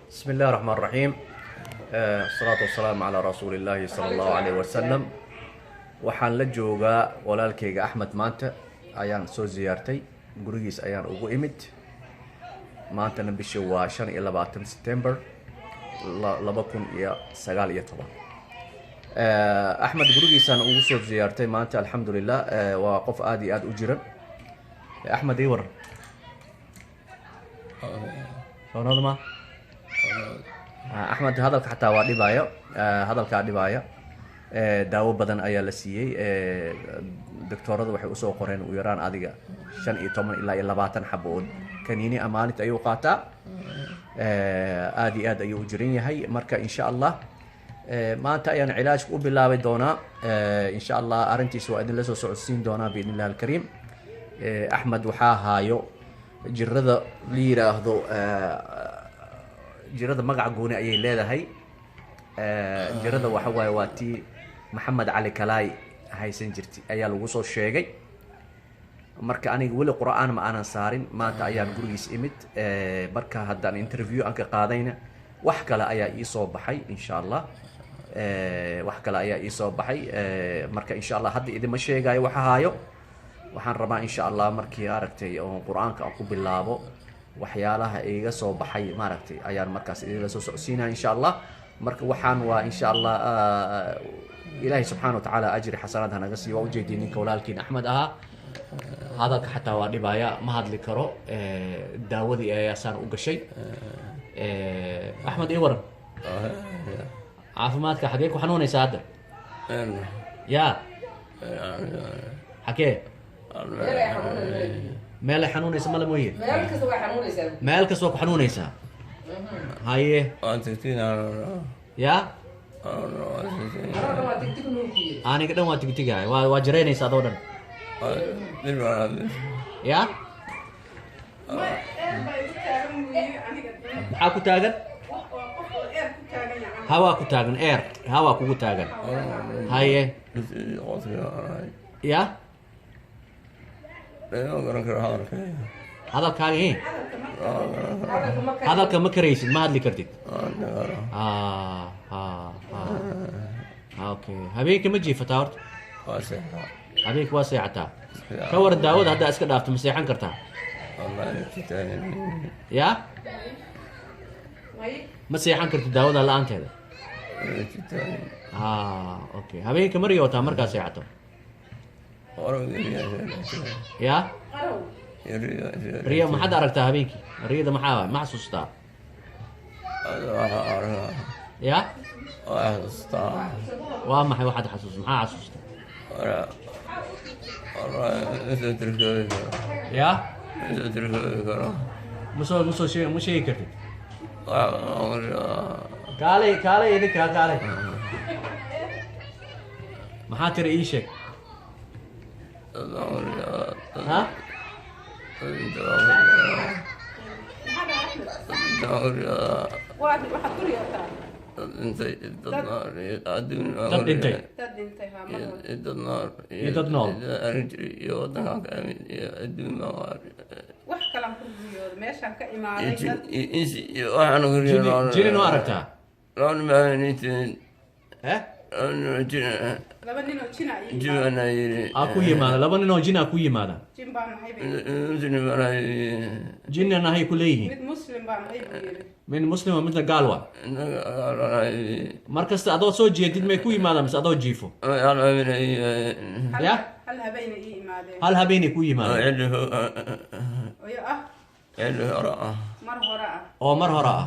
بسم الله الرحمن الرحيم. الصلاة والسلام على رسول الله صلى الله عليه وسلم. waxaan la joogaa walaalkayga Axmed maanta ayaan soo ziyaartay gurigiisa ayaan ugu imid maantana bisha waa 25 September 2019. Axmed gurigiisaan ugu soo ziyaartay maanta alxamdulillah. waa qof aad iyo aad u jiran. Axmed ii waran soonadma Axmed hadalka xataa waa dhibaayo hadalkaa dhibaaya. daawo badan ayaa la siiyey. doctoradu waxay usoo qoreen u yaraan adiga 15 ilaa 20 xabo oo kaniini amaalinta ayuu qaataa. aad iyo aad ayuu u jiran yahay. marka insha Allah maanta ayaan cilaajka u bilaabi doonaa. insha Allah arintiisa waa idin la soo socodsiin doonaa biidnillahi alkariim. Axmed waxaa haayo jirada la yiraahdo jirada magac gooni ayay leedahay. jirada waxa waaye waa tii Maxamed Cali Kalaay haysan jirtay ayaa lagu soo sheegay. marka aniga wali quraan ma aanan saarin. maanta ayaan gurigiis imid. marka haddaan interview aan ka qaadayna wax kale ayaa ii soo baxay insha Allah. wax kale ayaa ii soo baxay. marka insha Allah hadda idima sheegayo waxa haayo. waxaan rabaa insha Allah markii aragtay oo quraanka aan ku bilaabo waxyaalaha iiga soo baxay maaragtay ayaan markaas idin soo socodsiinaa insha Allah. marka waxaan waa insha Allah ilaahay subxaanahu wa ta'ala ajri xasanaad hanaga siiyo. u jeedin ninka walaalkiin Axmed ahaa hadalka xataa waa dhibaaya ma hadli karo. daawadii ayaa saan u gashay. Axmed ii waran caafimaadka xagee ku xanuunaysaa hadda yaa xagee meel ay xanuunaysa ma la mooyee meel kasta waa ku xanuunaysaa. haye yaa aniga dhan waa tigtigahay waa jaraynaysa adoo dhan yaa maxaa ku taagan hawaa ku taagan air hawaa kugu taagan. haye yaa hadalkaaga hadalka ma karaysid ma hadli kartid. okay habeenkii ma jiifataa horta habeenkii waa seexataa. ka waran daawada haddaa iska dhaafto ma seexan kartaa yaa ma seexan kartid daawada la-aanteeda. okay habeenkii ma riyootaa markaa seexato yaa riya maxaad aragtaa habeenkii riyada maxaa ma xasuustaa yaa waa maxay waxaad xasuus maxaa xasuusta yaa ma sheegi kartid kaalay idinka kaalay maxaa tiri ii sheeg ha dad dhintay iyo dad nool jinin oo aragtaa laba nin oo ku yimaada laba nin oo jin ku yimaada jinna nahay ku leeyihiin mid muslim oo midna gaal waa. markasta adoo soo jeedid may ku yimaadaan mise adoo jiifo ya hal habeenay ku yimaadaan oo mar hore ah.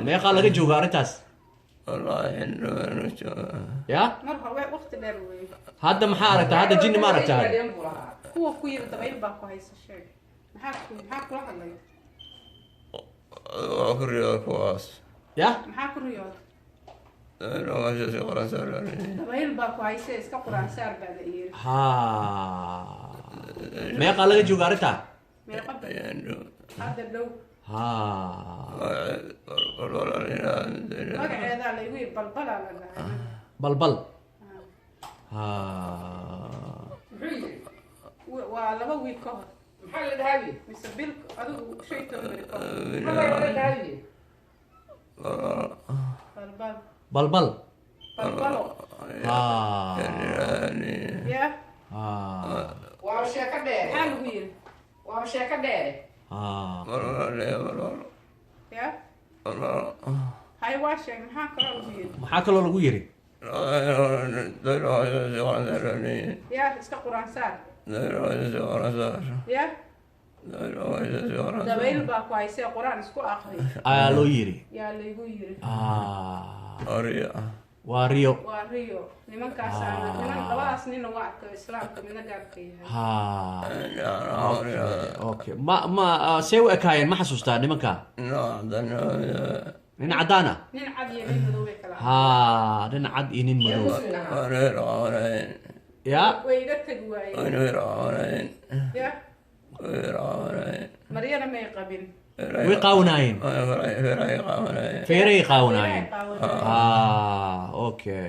meeqaa laga jooga arrintaas ya hadda maxaa aragtaa hadda jinni ma aragtaa kuwa ku yiri dabayl baa ku haysa sheeg maxaa kula hadlay ya maxaa ku riyooda dabayl baa ku haysa iska quraan saar baa la yiri meeqaa laga jooga arrintaa meeqa hadda dhow magaceeda la igu yiri balbala la dhahay balbal waa laba wiil ka hor محل الذهبي mise bil adigu shay toban beri ka hor محل الذهبي balbal balbal balbalo ah ya ah waa sheeko dheer maxaa lagu yiri waa sheeko dheer ah ya hay waa sheeg maxaa kaloo lagu yiri maxaa kaloo lagu yiri ya iska quraan saar ya dabayl baa ku haysee quraan isku aqri ayaa loo yiri yaa laygu yiri waa riyo waa riyo nimankaas niman labadaas nina waa arka islaamka midna gaarka yahay okay ma see u ekaayeen ma xasuustaa nimanka nin caddaan ah nin cad iyo nin madow bay kala nin cad iyo nin madow ya way iga tagi waayeen ya maryana may qabin way qaawanaayeen feeray qaawanaayeen okay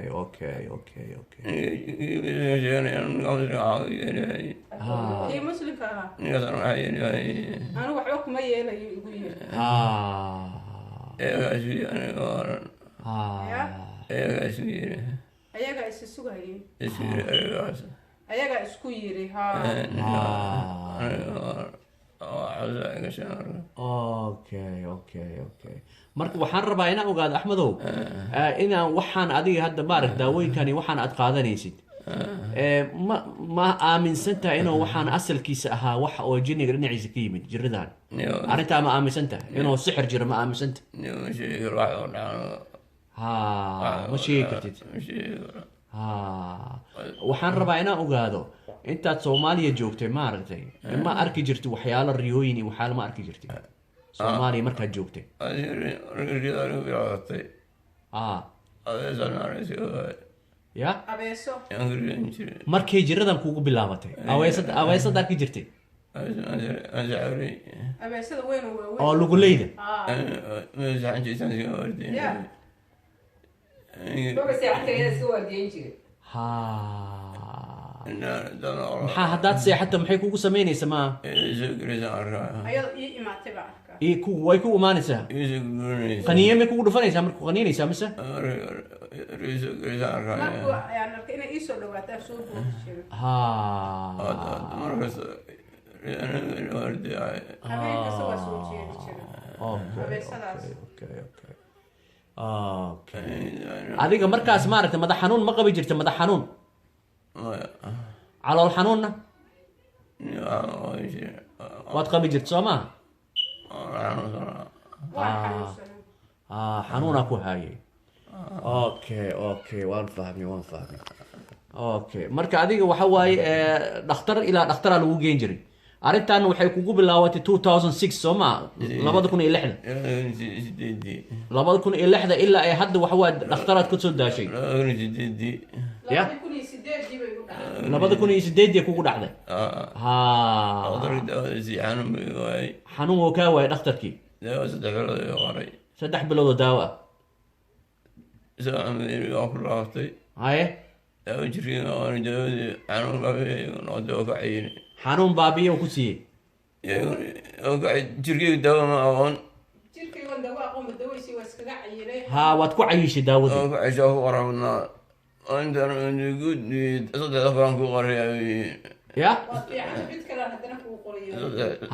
kii muslimka ahaa anigu waxba kuma yeelayo igu yiri ayagaa isi sugayeen ayagaa isku yiri okay marka waxaan rabaa inaan ogaado axmedow inaan waxaan adiga hadda maarag daawooyinkani waxaan aad qaadanaysid ma aaminsantaha inuu waxaan asalkiisa ahaa wax oo jiniga dhinaciisa ka yimid jiradan arrintaa ma aaminsantaha inuu sixir jiro ma aaminsanta ma sheegi kartid waxaan rabaa inaan ogaado intaad soomaaliya joogtay maaragtay ma arki jirti waxyaalo riyooyin iyo waxyaalo ma arki jirti soomaaliya markaad joogtay ya abeeso markay jiradan kugu bilaabatay aweesad arki jirtay abeesada weyn oo luguleyda maxaa haddaad seexata maxay kugu samaynaysa ma way ku imaanaysaa qaniye may kugu dhufanaysaa marku qaniinaysaa mise adiga markaas maaragtay madax xanuun ma qabi jirta madax xanuun calool xanuunna waad qabi jirta soo maha xanuunaa ku haayay okay waan fahmay okay marka adiga waxa waaye dhakhtar ilaa dhakhtaraa lagu geen jiray arrintan waxay kugu bilaabatay 2006 soo ma 2006 2006 ilaa ay hadda waxa waa dhakhtaraad ka soo daashay 2008 kugu dhacday xanuun oo kaa waayay dhakhtarkii 3 bilood oo daawo ah haye xanuun baabiye ku siiyey jirkeyga daawo ma aqoon waad ku cayishay daawada ya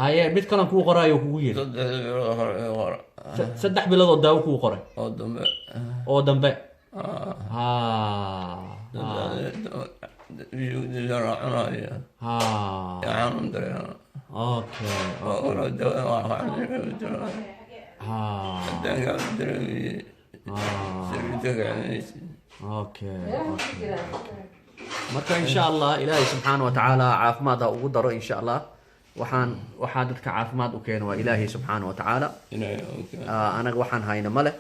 haye mid kalan kuu qoraayo kugu yiri 3 bilood oo daawo kuu qoray oo dambe marka insha allah ilaahay subxaana wa tacaala caafimaad ha ugu daro insha allah waxaa dadka caafimaad u keena waa ilaahay subxaana wa tacaala anaga waxaan hayna male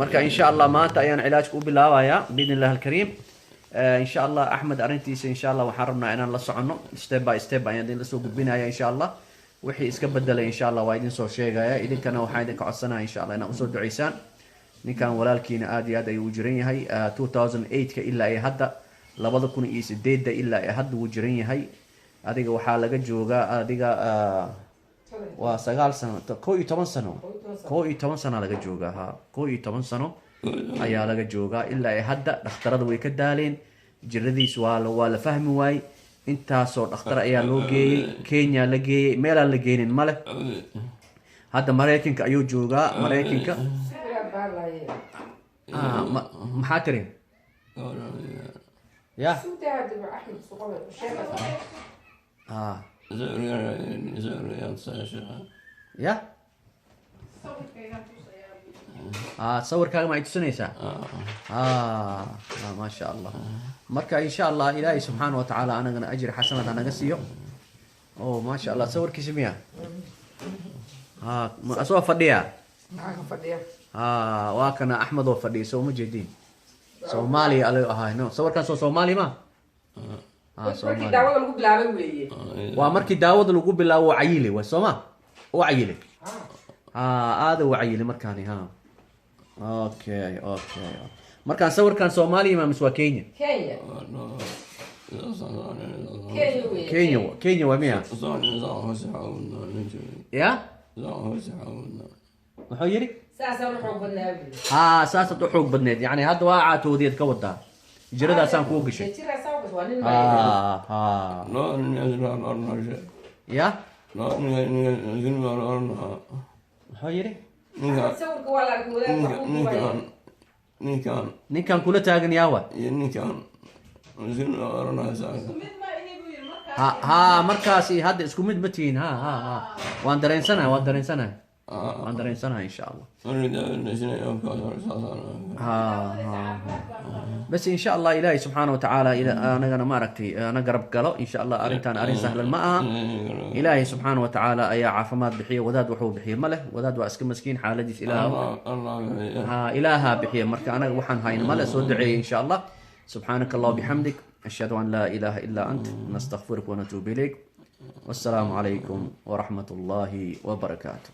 marka insha allah maanta ayaan cilaajka u bilaabayaa biidn illah alkariim insha allah axmed arrintiisa insha allah waxaan rabnaa inaan la soconno step by step ayaan idin lasoo gudbinaya insha allah wixii iska bedelay insha allah waa idin soo sheegaya idinkana waxaan idinka codsanaya insha allah inaad usoo duceysaan ninkan walaalkiina aad iyo aad ayuu u jiran yahay 2008ka ilaa iyo hadda 2008 ilaa iyo hadda wuu jiran yahay adiga waxaa laga joogaa adiga waa 9 sano 11 sano 11 sano laga joogaa ha 11 sano ayaa laga joogaa ilaa ay hadda dhakhtarada way ka daaleen jiradiis waa la fahmi waayey intaasoo dhakhtar ayaa loo geeyey Kenya la geeyey meelaan la geenin male hadda Mareykanka ayuu joogaa Mareykanka maxaa tirin ya ya sawirkaaga ma ay tusinaysaa ما شاء الله marka insha Allah ilaahay subhanahu wa ta'ala anagana ajir xasanad anaga siiyo ما شاء الله sawirkiisa miya ma asoo fadhiya waa kana Axmed oo fadhiyo soo ma jeedin Soomaali alay ahaa no sawirkan soo Soomaali ma markii daawada lagu bilaabay weeye waa markii daawada lagu bilaabo cayile waa Sooma oo cayile aada wacayile markaani okay markaan sawirkan Soomaali ma miswa Kenya Kenya waa miya ya wuxuu yiri saas u xoog badneed yani hadda waa caatoodeed ka wadaa jiradaasaan kuu gashay ya wuxuu yiri ninkan kula taagan yaawa markaasi hadda isku mid ma tihiin waan dareensanahay insha Allah بس إن شاء الله إلهي سبحانه وتعالى إلى أنا ماركتي أنا قرب قالوا إن شاء الله أرنتان أرين سهل الماء إلهي سبحانه وتعالى أي عافمات بحيه وذاد وحو بحيه مله وذاد وأسكن مسكين حالة جيس إله إلها بحيه مركا أنا وحن هاي مله سودعي إن شاء الله سبحانك الله بحمدك أشهد أن لا إله إلا أنت نستغفرك ونتوب إليك والسلام عليكم ورحمة الله وبركاته